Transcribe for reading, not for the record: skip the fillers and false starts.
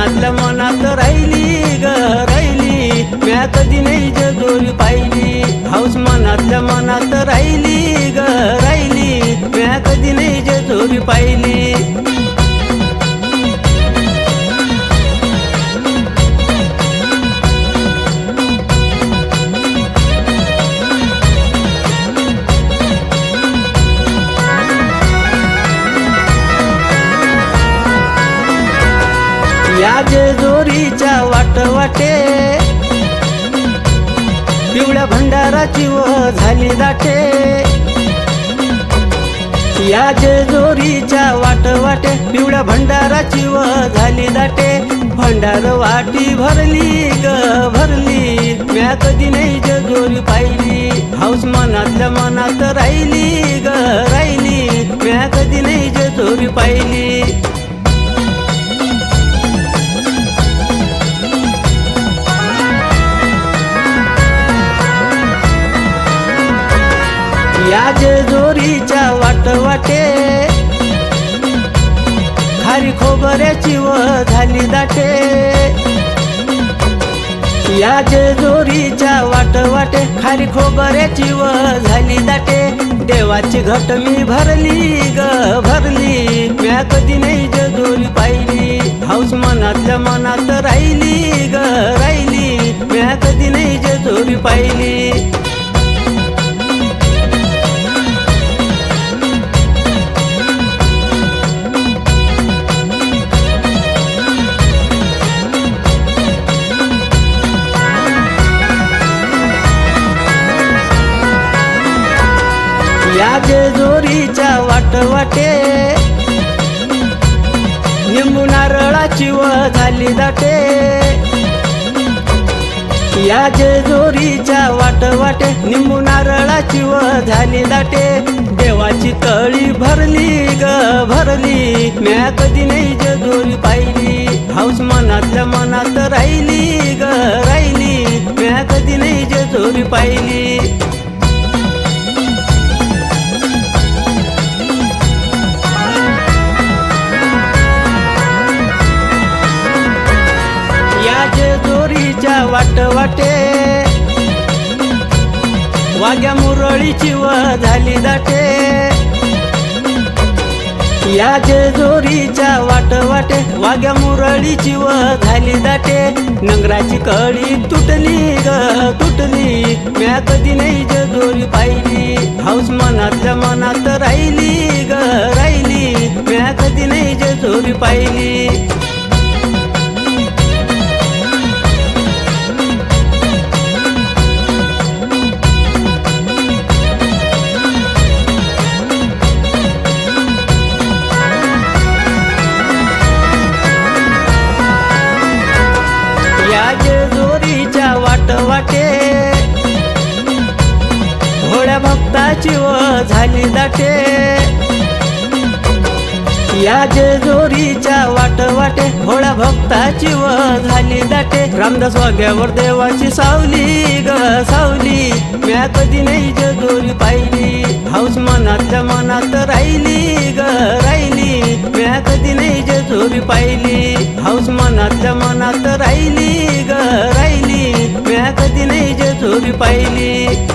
मनातल्या मनात राहिली ग राहिली, म्या कधी नाही जेजुरी पाहिली. हौस मनातल्या मनात राहिली ग राहिली, म्या कधी नाही जेजुरी पाहिली. या जेजुरीच्या वाटे पिवळ्या भंडाराची व झाली दाटे. या जेजुरीच्या वाटे पिवळ्या भंडाराची व झाली दाटे. भंडार वाटी भरली ग भरली, म्या कधी नाही जेजुरी पाहिली. हौस मनातल्या मनात राहिली ग राहिली, म्या कधी नाही जेजुरी पाहिली. या जेजुरीच्या वाटे खारी खोबऱ्याची व झाली दाटे. या जेजुरीच्या वाटे खारी खोबऱ्याची व झाली दाटे. देवाची घट मी भरली ग भरली, म्या कधी नाही जेजुरी पाहिली. हौस मनातल्या मनात राहिली ग राहिली, म्या कधी नाही जेजुरी पाहिली. या जेजुरीच्या वाटे निंबू नारळाची व झाली दाटे. या जेजुरीच्या वाटे निंबू नारळाची व झाली दाटे. देवाची तळी भरली ग भरली, म्या कधी नाही जेजुरी पाहिली. हौस मनातल्या मनात राहिली ग राहिली, म्या कधी नाही जेजुरी पाहिली. या जेजुरीच्या वाटे वाघ्या मुरळीची व झाली दाटे. या जेजुरीच्या वाटे वाघ्या मुरळीची व झाली दाटे. नंगराची कळी तुटली ग तुटली, म्या कधी नाही जेजुरी पाहिली. हौस मनातल्या मनात राहिली ग राहिली, म्या कधी नाही जेजुरी पाहिली. या जेजुरीच्या वाटे भोळ्या भक्ताची व झाली दाटे. या जेजुरीच्या वाटे भोळ्या भक्ताची व झाली दाटे. रामदास वाघ्यावर देवाची सावली ग सावली, म्या कधी नाही जेजुरी पाहिली. हौस मनातल्या मनात राहिली ग राहिली, म्या कधी नाही जेजुरी पाहिली. हौस मनातल्या मनात राहिली ग राहिली, म्या कधी नाही जेजुरी पाहिली.